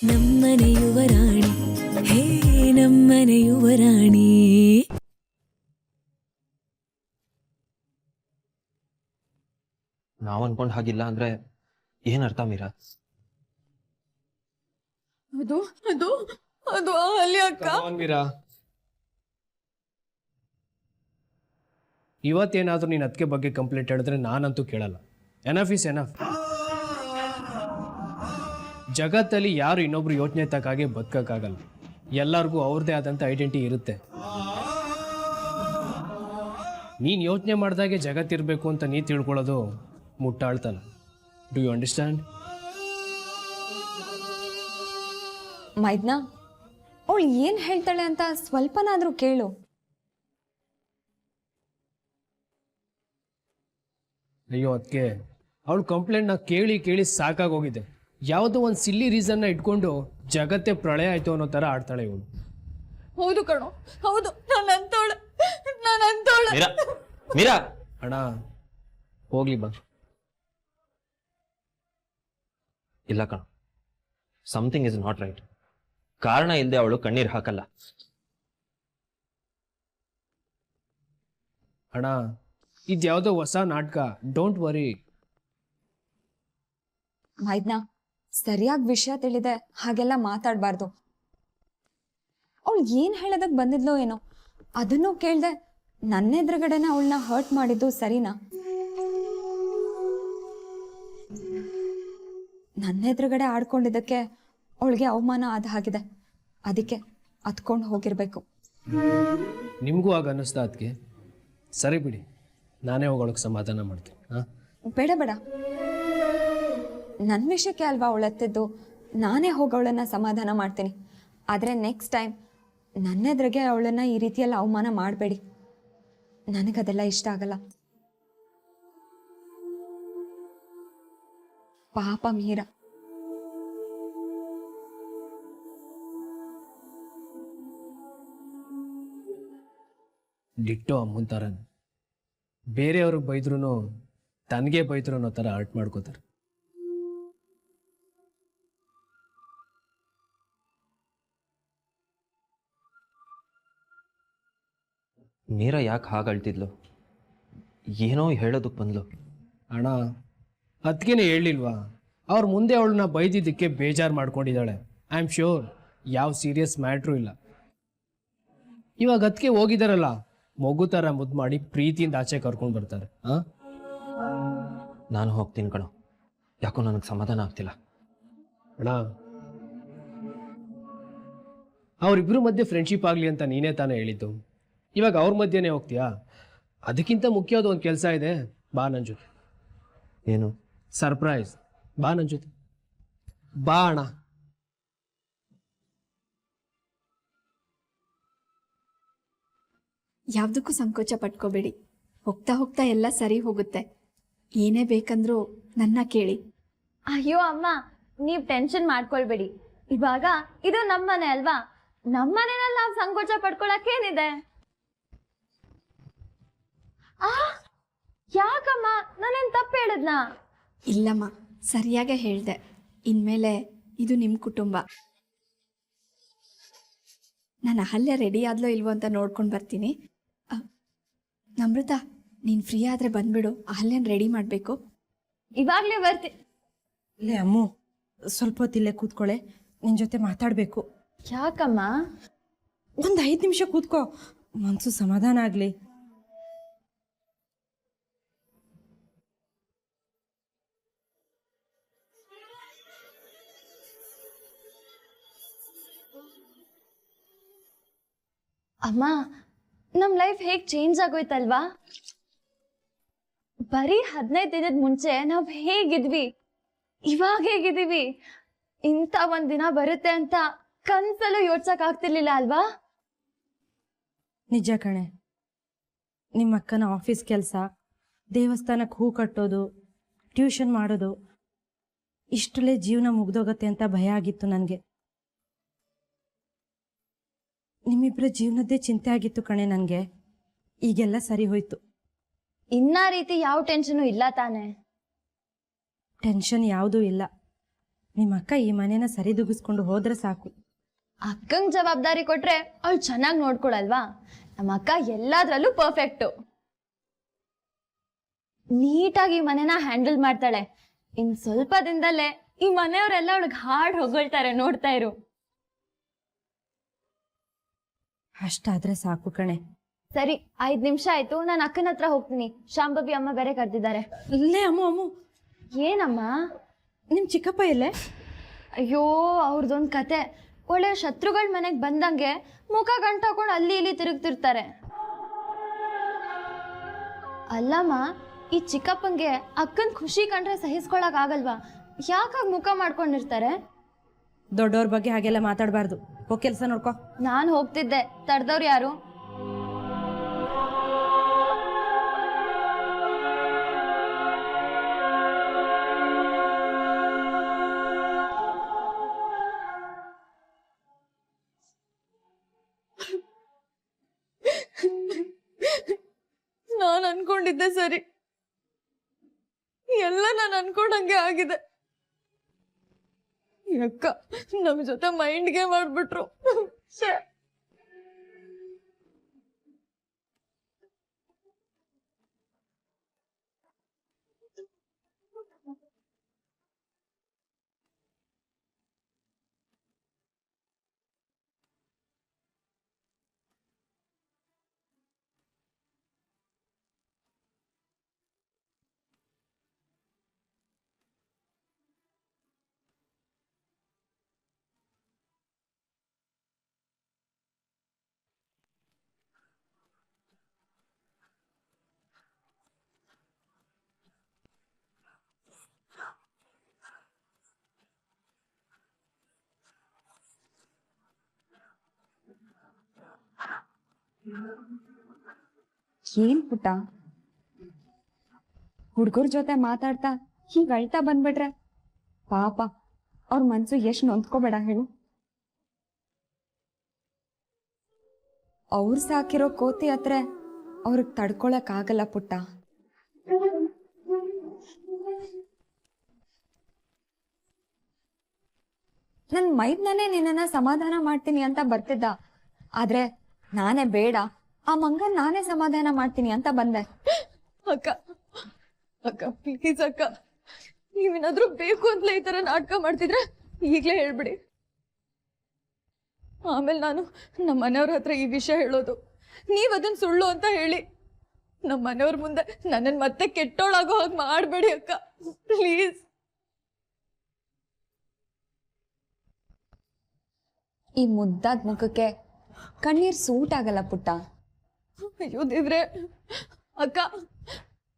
ನಮ್ಮನೆ ಯುವರಾಣಿ ಹೇ ನಮ್ಮನೆ ಯುವರಾಣಿ. ನಾವ್ ಅನ್ಕೊಂಡ್ ಹಾಗಿಲ್ಲ ಅಂದ್ರೆ ಏನ್ ಅರ್ಥ ಮೀರಾ? ಅದು ಅದು ಅದು ಅಲ್ಲಿ ಅಕ್ಕ. ಮೀರಾ, ಇವತ್ತೇನಾದ್ರೂ ನೀನ್ ಅದಕ್ಕೆ ಬಗ್ಗೆ ಕಂಪ್ಲೇಂಟ್ ಹೇಳಿದ್ರೆ ನಾನಂತೂ ಕೇಳಲ್ಲ. Enough is enough. ಜಗತ್ತಲ್ಲಿ ಯಾರು ಇನ್ನೊಬ್ರು ಯೋಚನೆ ತಕ್ಕಾಗೆ ಬದುಕಕ್ಕಾಗಲ್ಲ. ಎಲ್ಲರಿಗೂ ಅವ್ರದ್ದೇ ಆದಂಥ ಐಡೆಂಟಿಟಿ ಇರುತ್ತೆ. ನೀನು ಯೋಚನೆ ಮಾಡಿದಾಗೆ ಜಗತ್ತಿರಬೇಕು ಅಂತ ನೀ ತಿಳ್ಕೊಳ್ಳೋದು ಮುಟ್ಟಾಳ್ತನ. Do you understand? ಮೈದ್ನಾ, ಅವಳು ಏನು ಹೇಳ್ತಾಳೆ ಅಂತ ಸ್ವಲ್ಪನಾದರೂ ಕೇಳು. ಅಯ್ಯೋ, ಅದಕ್ಕೆ ಅವಳು ಕಂಪ್ಲೇಂಟ್ನ ಕೇಳಿ ಕೇಳಿ ಸಾಕಾಗೋಗಿದೆ. ಯಾವುದೋ ಒಂದು ಸಿಲ್ಲಿ ರೀಸನ್ನ ಇಟ್ಕೊಂಡು ಜಗತ್ತೇ ಪ್ರಳಯ ಆಯಿತು ಅನ್ನೋ ಥರ ಆಡ್ತಾಳೆ ಇವಳು. ಹೌದು ಕಣೋ, ಹೌದು. ನಾನಂತೋಳೆ. ಮೀರಾ, ಮೀರಾ, ಅಣ್ಣ ಹೋಗ್ಲಿ ಬಾ. ಇಲ್ಲ ಕಣ, ಸಮಥಿಂಗ್ ಇಸ್ ನಾಟ್ ರೈಟ್. ಕಾರಣ ಇಲ್ಲದೆ ಅವಳು ಕಣ್ಣೀರ್ ಹಾಕಲ್ಲ. ಅಣ್ಣ, ಇದ್ಯಾವುದೋ ಹೊಸ ನಾಟಕ. Don't worry. ಮೈದ್ನಾ, ಸರಿಯಾಗಿ ವಿಷಯ ತಿಳಿದೆ ಹಾಗೆಲ್ಲ ಮಾತಾಡಬಾರ್ದು. ಅವಳು ಏನು ಹೇಳೋದಕ್ಕೆ ಬಂದಿದ್ಲೋ ಏನೋ, ಅದನ್ನೂ ಕೇಳ್ದೆ ನನ್ನ ಎದುರುಗಡೆನ ಅವಳನ್ನ ಹರ್ಟ್ ಮಾಡಿದ್ದು ಸರಿನಾ? ನನ್ನ ಎದುರುಗಡೆ ಆಡ್ಕೊಂಡಿದ್ದಕ್ಕೆ ಅವಳಿಗೆ ಅವಮಾನ ಆದ ಹಾಗಿದೆ. ಅದಕ್ಕೆ ಹತ್ಕೊಂಡು ಹೋಗಿರ್ಬೇಕು. ನಿಮಗೂ ಆಗ ಅನ್ನಿಸ್ತಾ ಅದಕ್ಕೆ? ಸರಿ ಬಿಡಿ, ನಾನೇ ಹೋಗೋಳಕ್ಕೆ ಸಮಾಧಾನ ಮಾಡ್ತೀನಿ. ಹಾಂ, ಬೇಡ ಬೇಡ, ನನ್ನ ವಿಷಯಕ್ಕೆ ಅಲ್ವಾ ಅವಳೆತ್ತಿದ್ದು. ನಾನೇ ಹೋಗೋಳನ್ನ ಸಮಾಧಾನ ಮಾಡ್ತೀನಿ. ಆದರೆ ನೆಕ್ಸ್ಟ್ ಟೈಮ್ ನನ್ನೆದ್ರಿಗೆ ಅವಳನ್ನ ಈ ರೀತಿಯೆಲ್ಲ ಅವಮಾನ ಮಾಡಬೇಡಿ. ನನಗದೆಲ್ಲ ಇಷ್ಟ ಆಗಲ್ಲ. ಪಾಪ ಮೀರಾ. ಡಿಟ್ಟೋ ಅಮ್ಮನ ಥರನೇ. ಬೇರೆಯವ್ರಿಗೆ ಬೈದ್ರೂ ತನಗೆ ಬೈದ್ರು ಅನ್ನೋ ಥರ ಹರ್ಟ್ ಮಾಡ್ಕೋತಾರೆ. ಮೀರಾ ಯಾಕೆ ಹಾಗಳ್ತಿದ್ಲು? ಏನೋ ಹೇಳೋದಕ್ಕೆ ಬಂದ್ಲು. ಅಣ್ಣ, ಅದಕ್ಕೇನೆ ಹೇಳಿಲ್ವಾ, ಅವ್ರ ಮುಂದೆ ಅವಳನ್ನ ಬೈದಿದ್ದಕ್ಕೆ ಬೇಜಾರು ಮಾಡ್ಕೊಂಡಿದ್ದಾಳೆ. ಐ ಆಮ್ ಶ್ಯೂರ್ ಯಾವ ಸೀರಿಯಸ್ ಮ್ಯಾಟ್ರೂ ಇಲ್ಲ. ಇವಾಗ ಅದಕ್ಕೆ ಹೋಗಿದಾರಲ್ಲ, ಮಗು ಥರ ಮುದ್ದು ಮಾಡಿ ಪ್ರೀತಿಯಿಂದ ಆಚೆ ಕರ್ಕೊಂಡು ಬರ್ತಾರೆ. ಹಾಂ, ನಾನು ಹೋಗ್ತೀನಿ ಕಣೋ, ಯಾಕೋ ನನಗೆ ಸಮಾಧಾನ ಆಗ್ತಿಲ್ಲ. ಅಣ್ಣ, ಅವರಿಬ್ಬರು ಮಧ್ಯೆ ಫ್ರೆಂಡ್ಶಿಪ್ ಆಗಲಿ ಅಂತ ನೀನೇ ತಾನೇ ಹೇಳಿದ್ದು. ಇವಾಗ ಅವ್ರ ಮಧ್ಯೆನೇ ಹೋಗ್ತೀಯಾ? ಅದಕ್ಕಿಂತ ಮುಖ್ಯವಾದ ಒಂದು ಕೆಲಸ ಇದೆ. ಬಾ ನನ್ನ ಜೊತೆ. ಏನು? ಸರ್ಪ್ರೈಸ್. ಬಾ ನನ್ನ ಜೊತೆ. ಬಾ ಅಣ್ಣ. ಯಾವುದಕ್ಕೂ ಸಂಕೋಚ ಪಟ್ಕೋಬೇಡಿ. ಹೋಗ್ತಾ ಹೋಗ್ತಾ ಎಲ್ಲ ಸರಿ ಹೋಗುತ್ತೆ. ಏನೇ ಬೇಕಂದ್ರೂ ನನ್ನ ಕೇಳಿ. ಅಯ್ಯೋ ಅಮ್ಮ, ನೀವು ಟೆನ್ಷನ್ ಮಾಡ್ಕೊಳ್ಬೇಡಿ. ಇವಾಗ ಇದು ನಮ್ಮನೆ ಅಲ್ವಾ? ನಮ್ಮನೆಯಲ್ಲಿ ನಾವು ಸಂಕೋಚ ಪಡ್ಕೊಳಕ್ಕೇನಿದೆ? ಯಾಕಮ್ಮ, ನಾನೇನ್ ತಪ್ಪು ಹೇಳಿದ್ನಾ? ಇಲ್ಲಮ್ಮ, ಸರಿಯಾಗೇ ಹೇಳಿದೆ. ಇನ್ಮೇಲೆ ಇದು ನಿಮ್ಮ ಕುಟುಂಬ. ನಾನು ಅಹಲ್ಯ ರೆಡಿ ಆದ್ಲೋ ಇಲ್ವೋ ಅಂತ ನೋಡ್ಕೊಂಡು ಬರ್ತೀನಿ. ನಮ್ರತ, ನೀನು ಫ್ರೀ ಆದರೆ ಬಂದ್ಬಿಡು. ಅಹಲ್ಯನ ರೆಡಿ ಮಾಡಬೇಕು. ಇವಾಗ್ಲೇ ಬರ್ತಿ. ಲೇ ಅಮ್ಮು, ಸ್ವಲ್ಪ ಹೊತ್ತಿಲ್ಲೇ ಕೂತ್ಕೊಳ್ಳೆ, ನಿನ್ನ ಜೊತೆ ಮಾತಾಡಬೇಕು. ಯಾಕಮ್ಮ? ಒಂದು 5 ನಿಮಿಷ ಕೂತ್ಕೋ, ಮನಸ್ಸು ಸಮಾಧಾನ ಆಗಲಿ. ಅಮ್ಮ, ನಮ್ ಲೈಫ್ ಹೇಗ್ ಚೇಂಜ್ ಆಗೋಯ್ತಲ್ವಾ? ಬರೀ 15 ದಿನದ ಮುಂಚೆ ನಾವ್ ಹೇಗಿದ್ವಿ, ಇವಾಗ ಹೇಗಿದೀವಿ. ಇಂಥ ಒಂದ್ ದಿನ ಬರುತ್ತೆ ಅಂತ ಕನ್ಸಲ್ಲೂ ಯೋಚಿಸಕ್ ಆಗ್ತಿರ್ಲಿಲ್ಲ ಅಲ್ವಾ? ನಿಜ ಕಣೆ, ನಿಮ್ಮ ಅಕ್ಕನ ಆಫೀಸ್ ಕೆಲಸ, ದೇವಸ್ಥಾನಕ್ಕೆ ಹೂ ಕಟ್ಟೋದು, ಟ್ಯೂಷನ್ ಮಾಡೋದು, ಇಷ್ಟರಲ್ಲೇ ಜೀವನ ಮುಗ್ದೋಗತ್ತೆ ಅಂತ ಭಯ ಆಗಿತ್ತು ನನಗೆ. ನಿಮ್ಮಿಬ್ಬರ ಜೀವನದ್ದೇ ಚಿಂತೆ ಆಗಿತ್ತು ಕಣೆ ನನಗೆ. ಈಗೆಲ್ಲ ಸರಿ ಹೋಯ್ತು. ಇನ್ನ ರೀತಿ ಯಾವ ಟೆನ್ಷನು ಇಲ್ಲ ತಾನೆ? ಟೆನ್ಷನ್ ಯಾವುದೂ ಇಲ್ಲ. ನಿಮ್ಮ ಅಕ್ಕ ಈ ಮನೇನ ಸರಿದೂಗಿಸ್ಕೊಂಡು ಹೋದ್ರೆ ಸಾಕು. ಅಕ್ಕಂಗೆ ಜವಾಬ್ದಾರಿ ಕೊಟ್ರೆ ಅವಳು ಚೆನ್ನಾಗಿ ನೋಡ್ಕೊಳಲ್ವಾ? ನಮ್ಮ ಅಕ್ಕ ಎಲ್ಲಾದ್ರಲ್ಲೂ ಪರ್ಫೆಕ್ಟು. ನೀಟಾಗಿ ಮನೆನ ಹ್ಯಾಂಡಲ್ ಮಾಡ್ತಾಳೆ. ಇನ್ ಸ್ವಲ್ಪ ದಿನದಲ್ಲೇ ಈ ಮನೆಯವರೆಲ್ಲ ಅವಳಿಗೆ ಹಾಡ್ ಹೊಗಳ್ತಾರೆ, ನೋಡ್ತಾ ಇರು. ಅಷ್ಟಾದ್ರೆ ಸಾಕು ಕಣೆ. ಸರಿ, 5 ನಿಮಿಷ ಆಯ್ತು, ನಾನು ಅಕ್ಕನ ಹತ್ರ ಹೋಗ್ತೀನಿ. ಶಾಂಭವಿ ಅಮ್ಮ ಬೇರೆ ಕರೆದಿದ್ದಾರೆ. ಇಲ್ಲೇ ಅಮ್ಮು ಏನಮ್ಮ? ನಿಮ್ಮ ಚಿಕ್ಕಪ್ಪ ಎಲ್ಲೇ? ಅಯ್ಯೋ, ಅವ್ರದ್ದೊಂದು ಕತೆ. ಒಳ್ಳೆ ಶತ್ರುಗಳ ಮನೆಗೆ ಬಂದಂಗೆ ಮುಖ ಗಂಟಾಕೊಂಡು ಅಲ್ಲಿ ಇಲ್ಲಿ ತಿರುಗ್ತಿರ್ತಾರೆ. ಅಲ್ಲಮ್ಮ, ಈ ಚಿಕ್ಕಪ್ಪಂಗೆ ಅಕ್ಕನ ಖುಷಿ ಕಂಡ್ರೆ ಸಹಿಸ್ಕೊಳಕ್ ಆಗಲ್ವಾ? ಯಾಕಾಗ ಮುಖ ಮಾಡ್ಕೊಂಡಿರ್ತಾರೆ? ದೊಡ್ಡವ್ರ ಬಗ್ಗೆ ಹಾಗೆಲ್ಲ ಮಾತಾಡಬಾರ್ದು. ಹೋಗಿ ಕೆಲಸ ನೋಡ್ಕೊ. ನಾನು ಹೋಗ್ತಿದ್ದೆ, ತಡ್ದವ್ರು ಯಾರು? ನಾನು ಅನ್ಕೊಂಡಿದ್ದೆ ಸರಿ, ಎಲ್ಲ ನಾನು ಅನ್ಕೊಂಡಂಗೆ ಆಗಿದೆ. ಅಕ್ಕ ನಮ್ ಜೊತೆ ಮೈಂಡ್ಗೆ ಮಾಡ್ಬಿಟ್ರು. ಏನ್ ಪುಟ್ಟ, ಹುಡ್ಗರ್ ಜೊತೆ ಮಾತಾಡ್ತಾ ಹೀಗ್ ಅಳ್ತಾ ಬಂದ್ಬಿಟ್ರೆ ಪಾಪ ಅವ್ರ ಮನ್ಸು ಎಷ್ಟ್ ನೊಂದ್ಕೋಬೇಡ ಹೇಳು. ಅವ್ರು ಸಾಕಿರೋ ಕೋತಿ ಹತ್ರ ಅವ್ರಿಗೆ ತಡ್ಕೊಳಕ್ ಆಗಲ್ಲ ಪುಟ್ಟ. ನನ್ ಮೈದ್ನನೇ ನಿನ್ನನ್ನ ಸಮಾಧಾನ ಮಾಡ್ತೀನಿ ಅಂತ ಬರ್ತಿದ್ದ. ಆದ್ರೆ ನಾನೇ ಬೇಡ, ಆ ಮಂಗನ್ ನಾನೇ ಸಮಾಧಾನ ಮಾಡ್ತೀನಿ ಅಂತ ಬಂದೆ. ಅಕ್ಕ ಅಕ್ಕ ಪ್ಲೀಸ್ ಅಕ್ಕ, ನೀವೇನಾದ್ರೂ ಬೇಕು ಅಂತಲೇ ಈ ತರ ನಾಟಕ ಮಾಡ್ತಿದ್ರೆ ಈಗ್ಲೇ ಹೇಳ್ಬಿಡಿ. ಆಮೇಲೆ ನಾನು ನಮ್ಮ ಮನೆಯವ್ರ ಹತ್ರ ಈ ವಿಷಯ ಹೇಳೋದು, ನೀವ್ ಅದನ್ನ ಸುಳ್ಳು ಅಂತ ಹೇಳಿ ನಮ್ಮ ಮನೆಯವ್ರ ಮುಂದೆ ನನ್ನನ್ ಮತ್ತೆ ಕೆಟ್ಟೋಳಾಗೋ ಹಾಗೆ ಮಾಡಬೇಡಿ ಅಕ್ಕ, ಪ್ಲೀಸ್. ಈ ಮುದ್ದಾದ ಮುಖಕ್ಕೆ ಕಣ್ಣೀರ್ ಸೂಟ್ ಆಗಲ್ಲ ಪುಟ್ಟ. ಅಯ್ಯೋ ದೇವ್ರೆ, ಅಕ್ಕ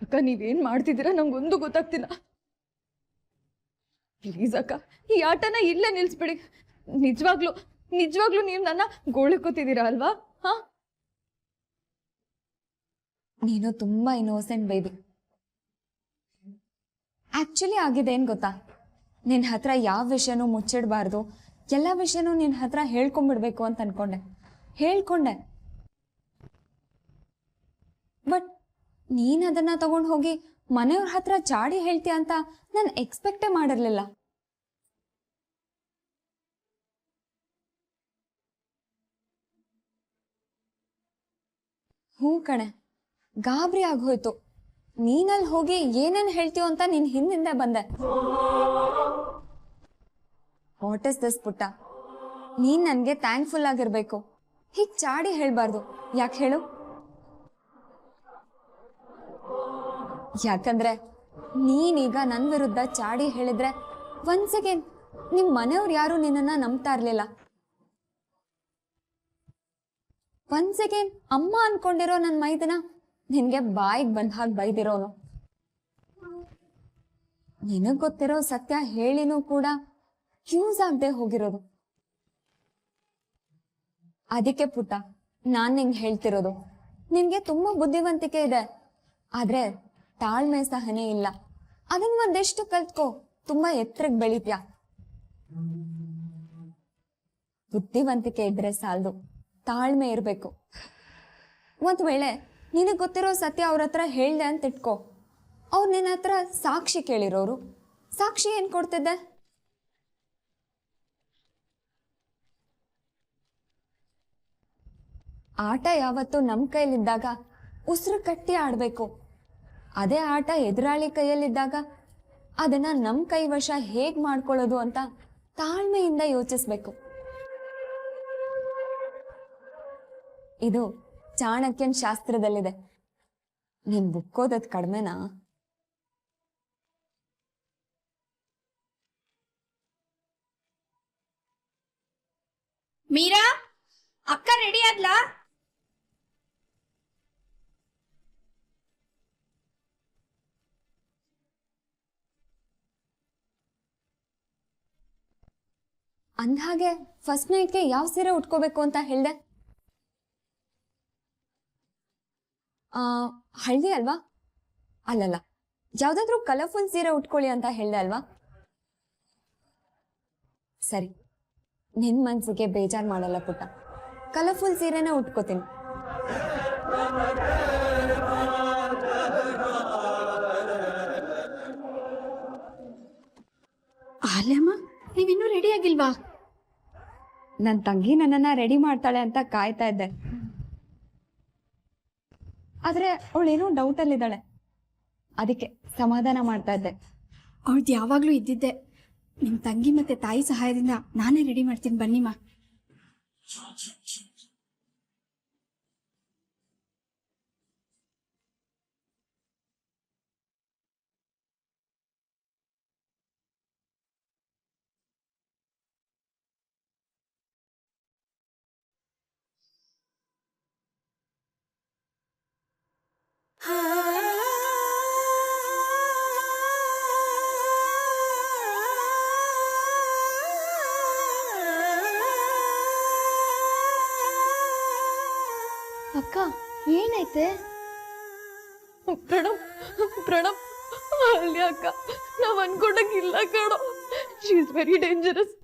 ಅಕ್ಕ ನೀವೇನ್ ಮಾಡ್ತಿದ್ದೀರಾ ನಂಗೊಂದು ಗೊತ್ತಾಗ್ತಿಲ್ಲ. ಪ್ಲೀಸ್ ಅಕ್ಕ, ಈ ಆಟನ ಇಲ್ಲೇ ನಿಲ್ಸ್ಬಿಡಿ. ನಿಜವಾಗ್ಲೂ ನೀವು ನನ್ನ ಗೋಳಿಕೋತಿದ್ದೀರಾ ಅಲ್ವಾ? ಹಾ, ನೀನು ತುಂಬಾ ಇನ್ನೋಸೆಂಟ್ ಬೇಬಿ. ಆಕ್ಚುಲಿ ಆಗಿದೆ ಏನ್ ಗೊತ್ತಾ, ನಿನ್ ಹತ್ರ ಯಾವ ವಿಷಯನೂ ಮುಚ್ಚಿಡ್ಬಾರ್ದು, ಎಲ್ಲ ವಿಷಯನೂ ನಿನ್ ಹತ್ರ ಹೇಳ್ಕೊಂಡ್ಬಿಡ್ಬೇಕು ಅಂತ ಹೇಳ್ಕೊಂಡೆ. ಬಟ್ ನೀನ್ ಅದನ್ನ ತಗೊಂಡ್ ಹೋಗಿ ಮನೆಯವ್ರ ಹತ್ರ ಚಾಡಿ ಹೇಳ್ತೀಯ ಅಂತ ನಾನು ಎಕ್ಸ್ಪೆಕ್ಟೇ ಮಾಡಿರ್ಲಿಲ್ಲ. ಹ್ಞೂ ಕಣೆ, ಗಾಬರಿ ಆಗೋಯ್ತು. ನೀನಲ್ಲಿ ಹೋಗಿ ಏನೇನು ಹೇಳ್ತೀಯೋ ಅಂತ ನೀನ್ ಹಿಂದೆ ಬಂದೆ. ವಾಟ್ ಇಸ್ ದಿಸ್ ಪುಟ್ಟ, ನೀನ್ ನನ್ಗೆ ಥ್ಯಾಂಕ್ಫುಲ್ ಆಗಿರ್ಬೇಕು. ಹೀಗ್ ಚಾಡಿ ಹೇಳ್ಬಾರ್ದು. ಯಾಕೆ ಹೇಳು? ಯಾಕಂದ್ರೆ ನೀನೀಗ ನನ್ ವಿರುದ್ಧ ಚಾಡಿ ಹೇಳಿದ್ರೆ ಒಂದ್ ಸೆಕೆಂಡ್ ನಿಮ್ ಮನೆಯವ್ರು ಯಾರು ನಿನ್ನನ್ನ ನಂಬ್ತಾ ಇರ್ಲಿಲ್ಲ. ಒಂದ್ ಸೆಕೆಂಡ್ ಅಮ್ಮ ಅನ್ಕೊಂಡಿರೋ ನನ್ ಮೈದನ ನಿನ್ಗೆ ಬಾಯಿಗೆ ಬಂದ ಹಾಗೆ ಬೈದಿರೋನು. ನಿನಗ್ ಗೊತ್ತಿರೋ ಸತ್ಯ ಹೇಳಿನೂ ಕೂಡ ಯೂಸ್ ಆಗದೆ ಹೋಗಿರೋದು. ಅದಕ್ಕೆ ಪುಟ್ಟ ನಾನ್ ನಿಂಗೆ ಹೇಳ್ತಿರೋದು, ನಿನ್ಗೆ ತುಂಬಾ ಬುದ್ಧಿವಂತಿಕೆ ಇದೆ, ಆದ್ರೆ ತಾಳ್ಮೆ ಸಹನೆ ಇಲ್ಲ. ಅದನ್ನ ಒಂದೆಷ್ಟು ಕಲ್ತ್ಕೋ, ತುಂಬಾ ಎತ್ತರಕ್ಕೆ ಬೆಳಿತ್ಯಾ. ಬುದ್ಧಿವಂತಿಕೆ ಇದ್ರೆ ಸಾಲದು, ತಾಳ್ಮೆ ಇರ್ಬೇಕು. ಒಂದ್ ವೇಳೆ ನಿನಗ್ ಗೊತ್ತಿರೋ ಸತ್ಯ ಅವ್ರ ಹತ್ರ ಹೇಳ್ದೆ ಅಂತ ಇಟ್ಕೋ, ಅವ್ರು ನಿನ್ನ ಹತ್ರ ಸಾಕ್ಷಿ ಕೇಳಿರೋರು, ಸಾಕ್ಷಿ ಏನ್ ಕೊಡ್ತಿದ್ದೆ? ಆಟ ಯಾವತ್ತೂ ನಮ್ಮ ಕೈಲಿದ್ದಾಗ ಉಸಿರು ಕಟ್ಟಿ ಆಡಬೇಕು. ಅದೇ ಆಟ ಎದುರಾಳಿ ಕೈಯಲ್ಲಿದ್ದಾಗ ಅದನ್ನ ನಮ್ಮ ಕೈವಶ ಹೇಗೆ ಮಾಡ್ಕೊಳ್ಳೋದು ಅಂತ ತಾಳ್ಮೆಯಿಂದ ಯೋಚಿಸ್ಬೇಕು. ಇದು ಚಾಣಕ್ಯನ್ ಶಾಸ್ತ್ರದಲ್ಲಿದೆ. ನೀನ್ ಬುಕ್ ಓದೋದ್ ಕಡಿಮೆನಾ? ಮೀರಾ, ಅಕ್ಕ ರೆಡಿ ಆದ್ಲಾ? ಅಂದ್ಹಾಗೆ ಫಸ್ಟ್ ನೈಟ್ಗೆ ಯಾವ ಸೀರೆ ಉಟ್ಕೋಬೇಕು ಅಂತ ಹೇಳ್ದೆ? ಹಳದಿ ಅಲ್ವಾ? ಅಲ್ಲಲ್ಲ, ಯಾವ್ದಾದ್ರು ಕಲರ್ಫುಲ್ ಸೀರೆ ಉಟ್ಕೊಳ್ಳಿ ಅಂತ ಹೇಳ್ದೆ ಅಲ್ವಾ? ಸರಿ, ನಿನ್ ಮನ್ಸಿಗೆ ಬೇಜಾರ್ ಮಾಡಲ್ಲ ಪುಟ್ಟ, ಕಲರ್ಫುಲ್ ಸೀರೆನ ಉಟ್ಕೋತೀನಿ. ಅಲ್ಲಮ್ಮ, ನೀವಿನ್ನೂ ರೆಡಿ ಆಗಿಲ್ವಾ? ನನ್ನ ತಂಗಿ ನನ್ನನ್ನ ರೆಡಿ ಮಾಡ್ತಾಳೆ ಅಂತ ಕಾಯ್ತಾ ಇದ್ದೆ. ಆದ್ರೆ ಅವಳೇನೋ ಡೌಟಲ್ಲಿದ್ದಾಳೆ, ಅದಕ್ಕೆ ಸಮಾಧಾನ ಮಾಡ್ತಾ ಇದ್ದೆ. ಅವಳ್ದು ಯಾವಾಗಲೂ ಇದ್ದಿದ್ದೆ. ನಿಮ್ಮ ತಂಗಿ ಮತ್ತೆ ತಾಯಿ ಸಹಾಯದಿಂದ ನಾನೇ ರೆಡಿ ಮಾಡ್ತೀನಿ, ಬನ್ನಿಮ್ಮ. ಅಕ್ಕ ಏನೈತೆ? ಪ್ರಣಮ್ ಪ್ರಣಮ್, ಅಲ್ಲಿ ಅಕ್ಕ ನಾವ್ ಅನ್ಕೊಂಡಂಗಿಲ್ಲ ಕಣೋ. She is very dangerous.